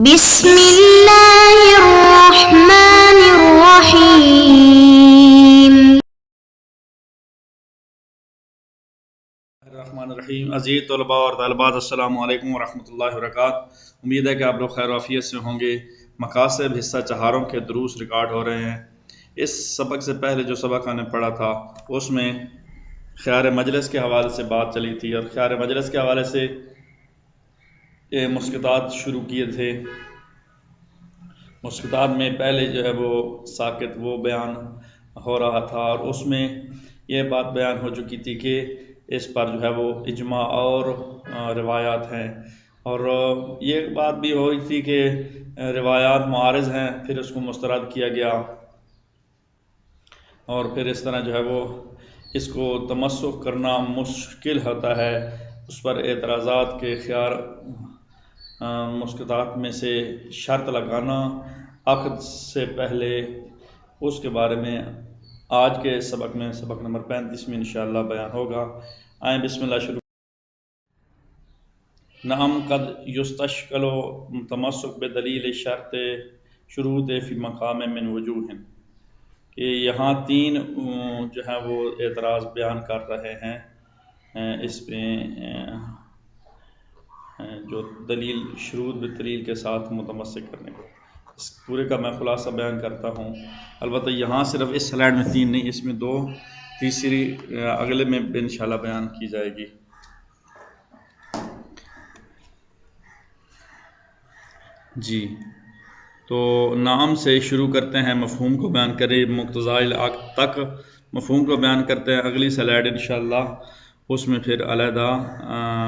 بسم اللہ الرحمن الرحیم۔ الرحمن الرحیم۔ عزیز طلباء اور طالبات، السلام علیکم ورحمۃ اللہ وبرکاتہ۔ امید ہے کہ آپ لوگ خیر و عافیت سے ہوں گے۔ مقاصد حصہ چہاروں کے دروس ریکارڈ ہو رہے ہیں۔ اس سبق سے پہلے جو سبق ہم نے پڑھا تھا اس میں خیار مجلس کے حوالے سے بات چلی تھی، اور خیار مجلس کے حوالے سے مسکتات شروع کیے تھے۔ مسکتات میں پہلے جو ہے وہ ساکت وہ بیان ہو رہا تھا، اور اس میں یہ بات بیان ہو چکی تھی کہ اس پر جو ہے وہ اجماع اور روایات ہیں، اور یہ بات بھی ہوئی تھی کہ روایات معارض ہیں، پھر اس کو مسترد کیا گیا، اور پھر اس طرح جو ہے وہ اس کو تمسک کرنا مشکل ہوتا ہے۔ اس پر اعتراضات کے خیار مسکتات میں سے شرط لگانا عقد سے پہلے، اس کے بارے میں آج کے سبق میں، سبق نمبر 35 میں انشاءاللہ بیان ہوگا۔ آئیں بسم اللہ شروع۔ نعم قد یستشکل تمسک بدلیل شرط شروط فی مقام من وجوہ، کہ یہاں تین جو ہے وہ اعتراض بیان کر رہے ہیں اس میں، جو دلیل شروط بدلیل کے ساتھ متمسک کرنے کو۔ اس پورے کا میں خلاصہ بیان کرتا ہوں۔ البتہ یہاں صرف اس سلائیڈ میں تین نہیں، اس میں دو، تیسری اگلے میں انشاءاللہ بیان کی جائے گی۔ جی تو نام سے شروع کرتے ہیں، مفہوم کو بیان کریں، مقتضاء العقد تک مفہوم کو بیان کرتے ہیں۔ اگلی سلائیڈ انشاءاللہ اس میں پھر علیحدہ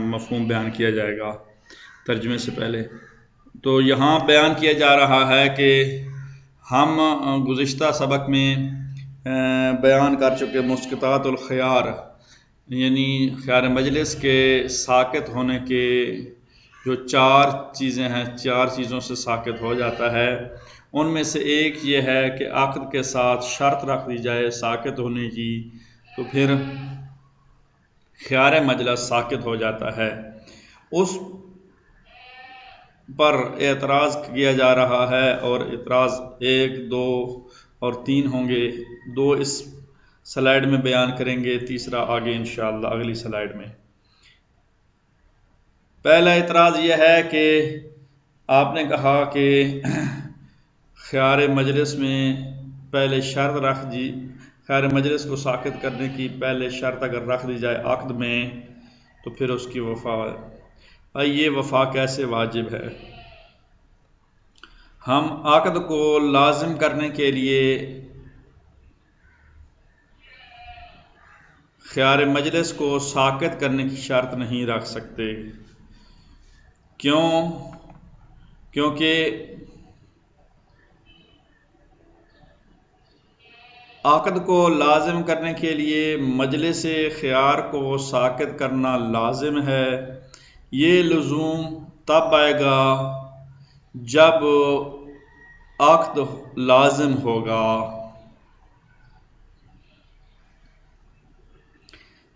مفہوم بیان کیا جائے گا ترجمے سے پہلے۔ تو یہاں بیان کیا جا رہا ہے کہ ہم گزشتہ سبق میں بیان کر چکے مسکتات الخیار، یعنی خیار مجلس کے ساکت ہونے کے جو چار چیزیں ہیں، چار چیزوں سے ساکت ہو جاتا ہے۔ ان میں سے ایک یہ ہے کہ عقد کے ساتھ شرط رکھ دی جائے ساکت ہونے کی، تو پھر خیار مجلس ساکت ہو جاتا ہے۔ اس پر اعتراض کیا جا رہا ہے، اور اعتراض 1، 2 اور 3 ہوں گے۔ 2 اس سلائیڈ میں بیان کریں گے، تیسرا آگے انشاءاللہ اگلی سلائیڈ میں۔ پہلا اعتراض یہ ہے کہ آپ نے کہا کہ خیار مجلس میں پہلے شرط رکھ دی، خیار مجلس کو ساکت کرنے کی پہلے شرط اگر رکھ دی جائے عقد میں تو پھر اس کی وفا ہے۔ یہ وفا کیسے واجب ہے؟ ہم عقد کو لازم کرنے کے لیے خیار مجلس کو ساکت کرنے کی شرط نہیں رکھ سکتے۔ کیوں؟ کیونکہ عقد کو لازم کرنے کے لیے مجلس خیار کو ساکت کرنا لازم ہے۔ یہ لزوم تب آئے گا جب عقد لازم ہوگا۔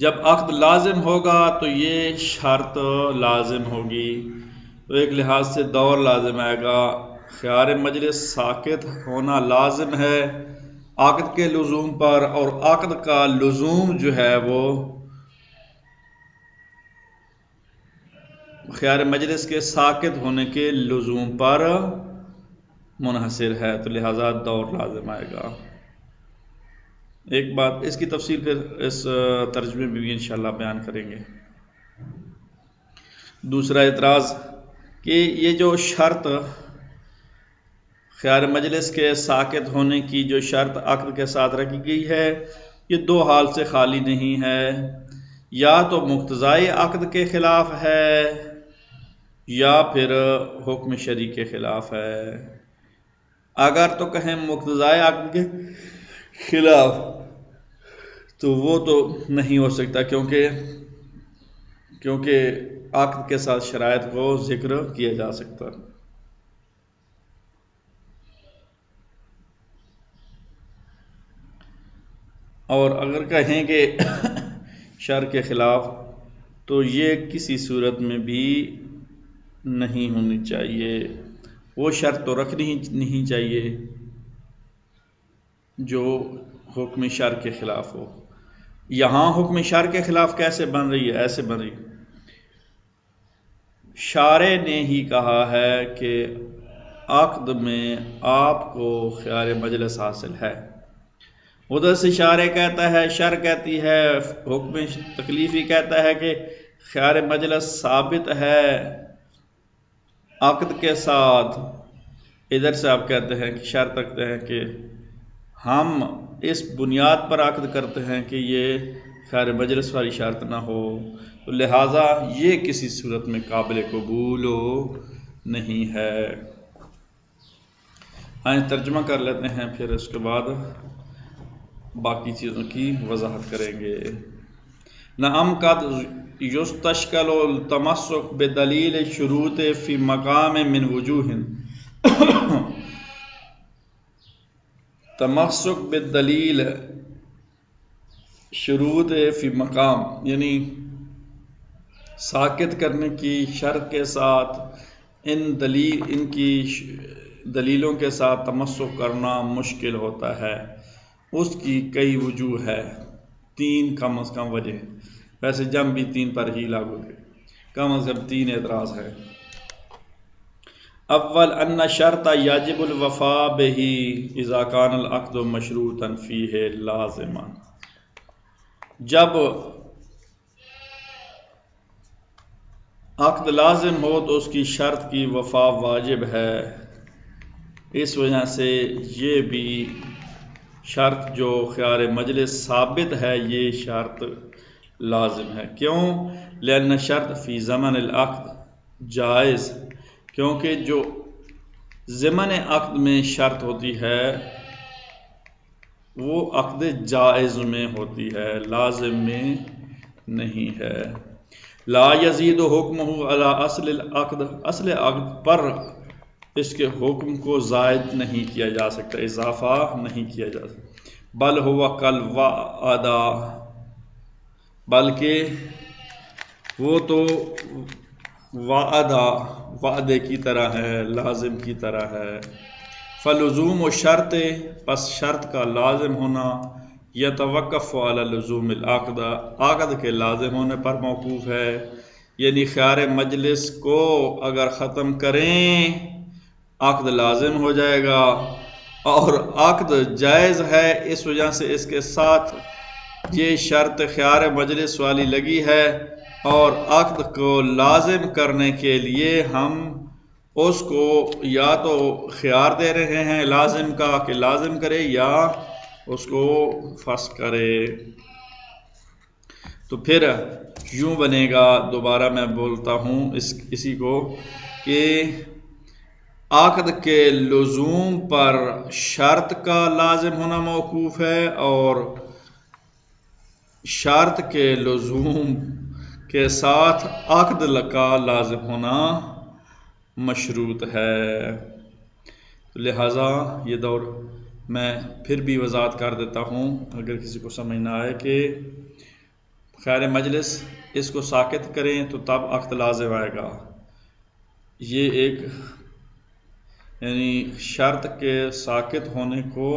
جب عقد لازم ہوگا تو یہ شرط لازم ہوگی، تو ایک لحاظ سے دور لازم آئے گا۔ خیار مجلس ساکت ہونا لازم ہے عقد کے لزوم پر، اور عقد کا لزوم جو ہے وہ خیار مجلس کے ساکت ہونے کے لزوم پر منحصر ہے، تو لہذا دور لازم آئے گا۔ ایک بات اس کی تفصیل پھر اس ترجمے میں بھی انشاءاللہ بیان کریں گے۔ دوسرا اعتراض کہ یہ جو شرط خیار مجلس کے ساکت ہونے کی جو شرط عقد کے ساتھ رکھی گئی ہے، یہ دو حال سے خالی نہیں ہے۔ یا تو مقتضاء عقد کے خلاف ہے، یا پھر حکم شرعی کے خلاف ہے۔ اگر تو کہیں مقتضاء عقد کے خلاف تو وہ تو نہیں ہو سکتا، کیونکہ عقد کے ساتھ شرائط کو ذکر کیا جا سکتا۔ اور اگر کہیں کہ شرع کے خلاف، تو یہ کسی صورت میں بھی نہیں ہونی چاہیے۔ وہ شرط تو رکھنی ہی نہیں چاہیے جو حکم شرع کے خلاف ہو۔ یہاں حکم شرع کے خلاف کیسے بن رہی ہے؟ ایسے بن رہی ہے، شارع نے ہی کہا ہے کہ عقد میں آپ کو خیار مجلس حاصل ہے، ادھر سے شارع کہتا ہے، شرع کہتی ہے، حکم تکلیفی کہتا ہے کہ خیار مجلس ثابت ہے عقد کے ساتھ، ادھر سے آپ کہتے ہیں کہ شرط رکھتے ہیں کہ ہم اس بنیاد پر عقد کرتے ہیں کہ یہ خیار مجلس والی شرط نہ ہو، تو لہٰذا یہ کسی صورت میں قابل قبول نہیں ہے۔ آئیں ترجمہ کر لیتے ہیں، پھر اس کے بعد باقی چیزوں کی وضاحت کریں گے۔ نعم قد یستشکل التمسک بدلیل شروط فی مقام من وجوہ، تمسک بالدلیل شروط فی مقام یعنی ساکت کرنے کی شرط کے ساتھ ان کی دلیلوں کے ساتھ تمسک کرنا مشکل ہوتا ہے۔ اس کی کئی وجوہ ہے، 3 کم از کم وجہ، ویسے جم بھی 3 پر ہی لاگو ہے، کم از کم 3 اعتراض ہے۔ اول ان شرط یجب الوفاء بہ اذا کان العقد مشروطا فیہ لازما، جب عقد لازم ہو تو اس کی شرط کی وفا واجب ہے۔ اس وجہ سے یہ بھی شرط جو خیار مجلس ثابت ہے یہ شرط لازم ہے۔ کیوں؟ لأن شرط فی زمن العقد جائز، کیونکہ جو ضمن عقد میں شرط ہوتی ہے وہ عقد جائز میں ہوتی ہے، لازم میں نہیں ہے۔ لا یزید حکمہ علی اصل العقد، اصل عقد پر اس کے حکم کو زائد نہیں کیا جا سکتا، اضافہ نہیں کیا جا سکتا، بل ہوا کالوعدہ، بلکہ وہ تو وعدے کی طرح ہے، لازم کی طرح ہے۔ فلزوم و شرط، پس شرط کا لازم ہونا، یتوقف علی لزوم العقد، عقد کے لازم ہونے پر موقوف ہے، یعنی خیار مجلس کو اگر ختم کریں عقد لازم ہو جائے گا، اور عقد جائز ہے، اس وجہ سے اس کے ساتھ یہ شرط خیار مجلس والی لگی ہے، اور عقد کو لازم کرنے کے لیے ہم اس کو یا تو خیار دے رہے ہیں لازم کا کہ لازم کرے یا اس کو فسخ کرے۔ تو پھر یوں بنے گا، دوبارہ میں بولتا ہوں اسی کو، کہ عقد کے لزوم پر شرط کا لازم ہونا موقوف ہے، اور شرط کے لزوم کے ساتھ عقد کا لازم ہونا مشروط ہے۔ لہٰذا یہ دور میں پھر بھی وضاحت کر دیتا ہوں اگر کسی کو سمجھ نہ آئے، کہ خیار مجلس اس کو ساکت کریں تو تب عقد لازم آئے گا، یہ ایک یعنی شرط کے ساکت ہونے کو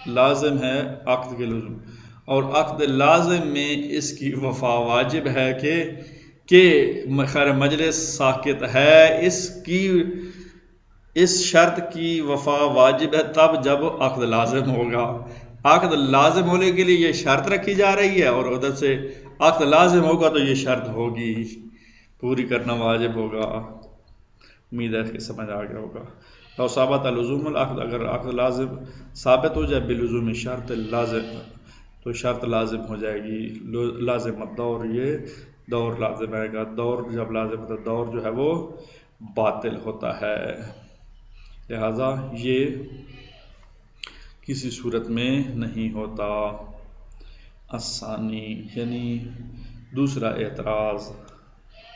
لازم ہے عقد کے لزوم، اور عقد لازم میں اس کی وفا واجب ہے کہ خیر مجلس ساکت ہے، اس شرط کی وفا واجب ہے تب جب عقد لازم ہوگا۔ عقد لازم ہونے کے لیے یہ شرط رکھی جا رہی ہے، اور ادھر سے عقد لازم ہوگا تو یہ شرط ہوگی، پوری کرنا واجب ہوگا۔ امید ہے کہ سمجھ آ گیا ہوگا۔ لو ثابت لزوم العقد، اگر عقد لازم ثابت ہو جائے بلزوم شرط لازم، تو شرط لازم ہو جائے گی۔ لازم الدور، یہ دور لازم آئے گا، دور جب لازم ہوتا ہے دور جو ہے وہ باطل ہوتا ہے، لہذا یہ کسی صورت میں نہیں ہوتا۔ الثانی یعنی دوسرا اعتراض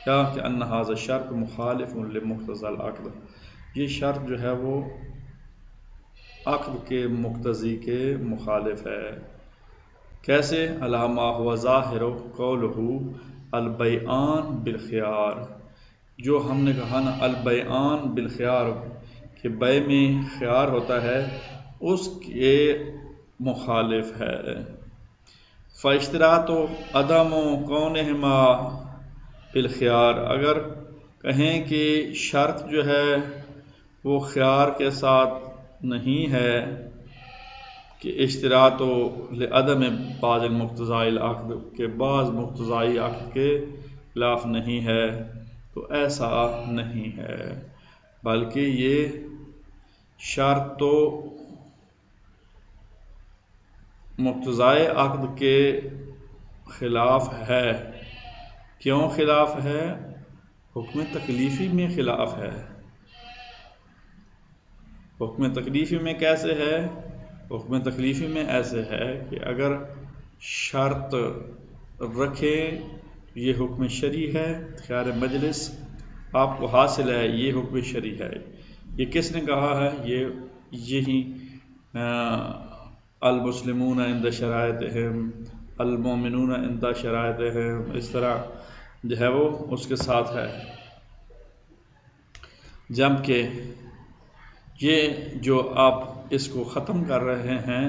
کیا کہ ان ھذا الشرط مخالف لمقتضى العقد، یہ شرط جو ہے وہ عقد کے مقتضی کے مخالف ہے۔ کیسے؟ علی ما هو ظاہر قولہ البیعان بالخیار، جو ہم نے کہا نا البیعان بالخیار، کہ بے میں خیار ہوتا ہے اس کے مخالف ہے۔ فاشتراط و عدم و کونہما بالخیار، اگر کہیں کہ شرط جو ہے وہ خیار کے ساتھ نہیں ہے کہ اشتراط و لعدم بعض المقتضاء العقد کے بعض مقتضائی عقد کے خلاف نہیں ہے، تو ایسا نہیں ہے، بلکہ یہ شرط تو مقتضائے عقد کے خلاف ہے۔ کیوں خلاف ہے؟ حکم تکلیفی میں خلاف ہے۔ حکم تکلیفی میں کیسے ہے؟ حکم تکلیفی میں ایسے ہے کہ اگر شرط رکھے یہ حکم شرعی ہے، خیار مجلس آپ کو حاصل ہے، یہ حکم شرعی ہے۔ یہ کس نے کہا ہے؟ یہی المسلمون عند شرائطہم، المومنون عند شرائطہم، اس طرح جو ہے وہ اس کے ساتھ ہے۔ جبکہ یہ جو آپ اس کو ختم کر رہے ہیں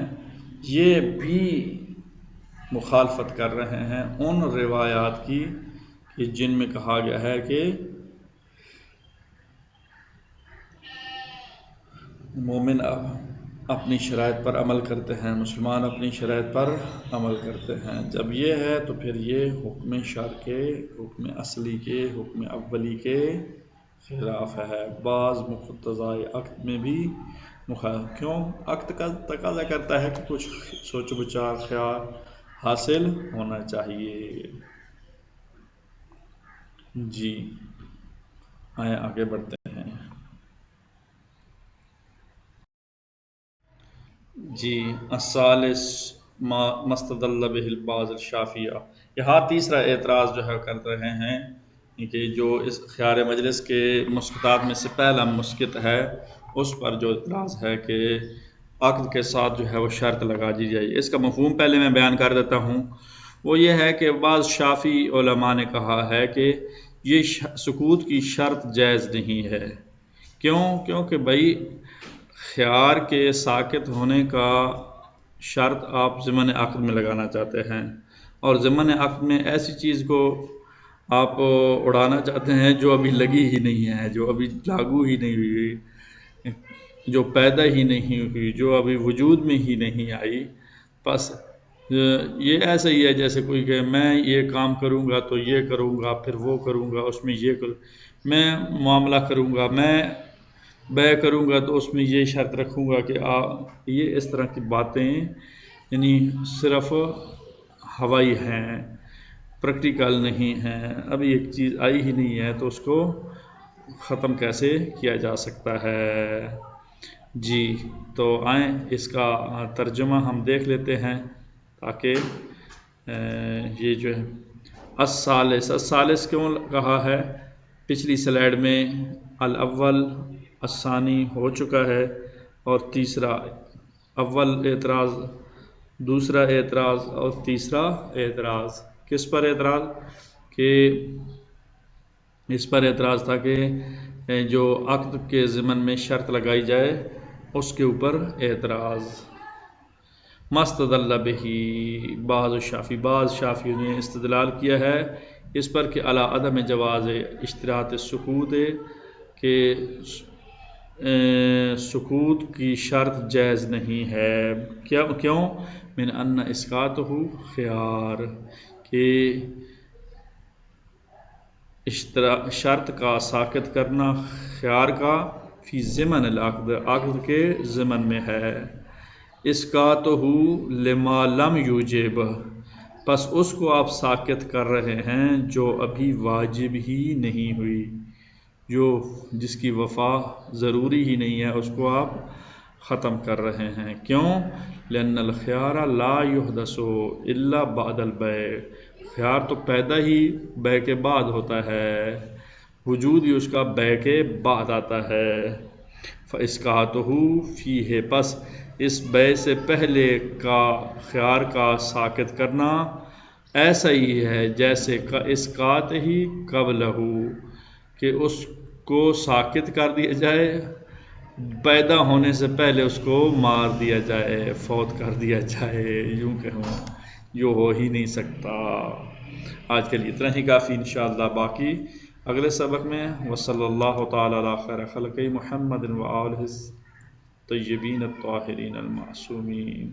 یہ بھی مخالفت کر رہے ہیں ان روایات کی کہ جن میں کہا گیا ہے کہ مومن اپنی شرائط پر عمل کرتے ہیں، مسلمان اپنی شرائط پر عمل کرتے ہیں۔ جب یہ ہے تو پھر یہ حکم شرع کے، حکم اصلی کے، حکم اولی کے خلاف ہے۔ بعض مقتضائے عقد میں بھی مخالف۔ کیوں؟ عقد کا تقاضا کرتا ہے کہ کچھ سوچ بچار خیال حاصل ہونا چاہیے۔ جی آئیں آگے بڑھتے ہیں۔ جی الثالث ما مستدل به بعض الشافعیہ، یہاں تیسرا اعتراض جو ہے کر رہے ہیں کہ جو اس خیار مجلس کے مسکتات میں سے پہلا مسکت ہے اس پر جو اعتراض ہے کہ عقد کے ساتھ جو ہے وہ شرط لگا دی جائے۔ اس کا مفہوم پہلے میں بیان کر دیتا ہوں، وہ یہ ہے کہ بعض شافعی علماء نے کہا ہے کہ یہ سکوت کی شرط جائز نہیں ہے۔ کیوں؟ کیونکہ بھائی خیار کے ساکت ہونے کا شرط آپ ضمن عقد میں لگانا چاہتے ہیں، اور ضمن عقد میں ایسی چیز کو آپ اڑانا چاہتے ہیں جو ابھی لگی ہی نہیں ہے، جو ابھی لاگو ہی نہیں ہوئی، جو پیدا ہی نہیں ہوئی، جو ابھی وجود میں ہی نہیں آئی۔ بس یہ ایسا ہی ہے جیسے کوئی کہ میں یہ کام کروں گا تو یہ کروں گا، پھر وہ کروں گا، اس میں یہ کروں، میں معاملہ کروں گا، میں بے کروں گا تو اس میں یہ شرط رکھوں گا کہ یہ اس طرح کی باتیں یعنی صرف ہوائی ہیں، پریکٹیکل نہیں ہیں، ابھی ایک چیز آئی ہی نہیں ہے تو اس کو ختم کیسے کیا جا سکتا ہے۔ جی تو آئیں اس کا ترجمہ ہم دیکھ لیتے ہیں تاکہ یہ جو ہے الثالث کیوں کہا ہے؟ پچھلی سلائیڈ میں الاول الثانی ہو چکا ہے، اور تیسرا اول اعتراض، دوسرا اعتراض اور تیسرا اعتراض کس پر اعتراض؟ کہ اس پر اعتراض تھا کہ جو عقد کے ضمن میں شرط لگائی جائے اس کے اوپر اعتراض۔ مستدل بہ بعض شافعیوں نے استدلال کیا ہے اس پر کہ علی عدم جواز اشتراط السکوت، کہ سکوت کی شرط جائز نہیں ہے۔ کیوں؟ من ان اسقاطہ خیار، کہ شرط کا ساقط کرنا خیار کا فی ضمن العقد، عقد کے ضمن میں ہے۔ اسقاطہ لما لم یوجب، پس اس کو آپ ساقط کر رہے ہیں جو ابھی واجب ہی نہیں ہوئی، جو جس کی وفا ضروری ہی نہیں ہے اس کو آپ ختم کر رہے ہیں۔ کیوں؟ لأن الخیار لا یحدث الا بعد البیع، خیار تو پیدا ہی بیع کے بعد ہوتا ہے، وجود ہی اس کا بیع کے بعد آتا ہے۔ فاسقاطہ فیہ، پس اس بیع سے پہلے کا خیار کا ساقط کرنا ایسا ہی ہے جیسے کا اسقاط ہی قبلہ، کہ اس کو ساقط کر دیا جائے پیدا ہونے سے پہلے اس کو مار دیا جائے، فوت کر دیا جائے، یوں کہوں جو ہو ہی نہیں سکتا۔ آج کے لیے اتنا ہی کافی، انشاءاللہ باقی اگلے سبق میں۔ وصلی اللہ تعالی علی خیر خلق محمد وآلہ الطیبین الطاہرین المعصومین۔